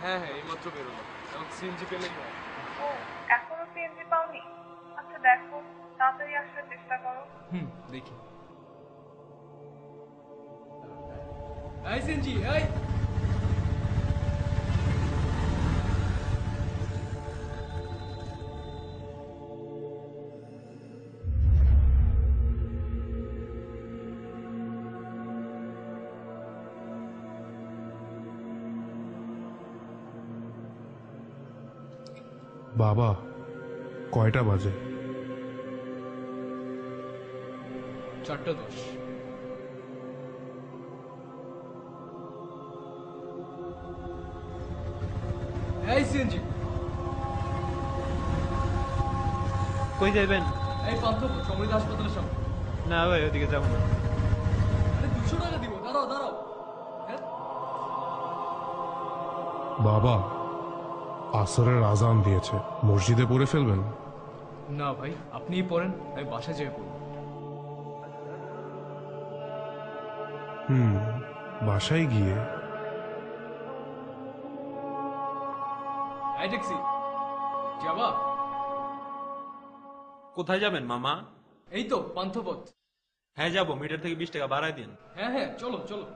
হ্যাঁ হ্যাঁ, এইমাত্র বেরোলো। এখন সিএনজি পেলেই হয়। ও, এখনো সিএনজি পাওনি? আচ্ছা দেখো, তাড়াতাড়ি আসার চেষ্টা করো। দেখি। এই সিএনজি, এই বাবা, কয়টা বাজে? 4:10। এই সিএনজি, কই যাবেন? এই পান্থপথ সমৃদ্ধ হাসপাতালের সামনে। না ভাই, ওদিকে যাবো না। আরে 200 টাকা দিব, দাঁড়াও দাঁড়াও। হ্যাঁ, বাবা, আসরের আজান দিয়েছে, মসজিদে পড়ে ফেলবেন? না ভাই, আপনিই পড়েন, আমি বাসায় যেয়ে পড়ব। বাসায় গিয়ে? এই ট্যাক্সি যাবা? কোথায় যাবেন মামা? এই তো পান্থপথ। হ্যাঁ যাবো, মিটার থেকে 20 টাকা বাড়ায় দিন। হ্যাঁ হ্যাঁ, চলো চলো।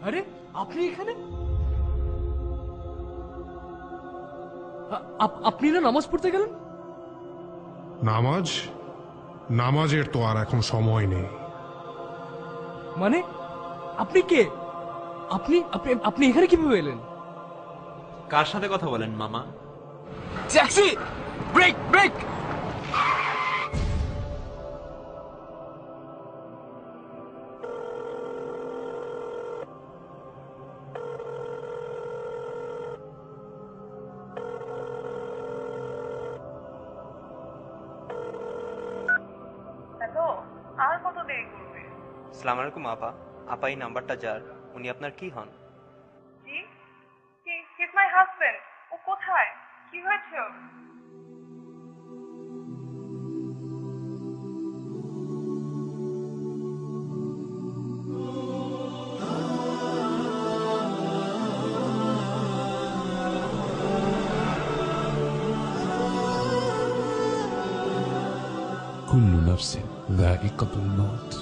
আরে আপনি এখানে? আপনি না নামাজ পড়তে গেলেন? নামাজের তো আর এখন সময় নেই। মানে আপনি কে? আপনি আপনি আপনি এখানে কিভাবে এলেন? কার সাথে কথা বলেন মামা? Taxi, brake brake! হ্যালো, আর কত দেরি করবে? আসসালামু আলাইকুম আপা। আপা, এই নাম্বারটা যার, উনি আপনার কি হন? জি, হি ইজ মাই হাজবেন্ড। ও কোথায়? কি হয়েছে ওর? كل نفس ذائقة الموت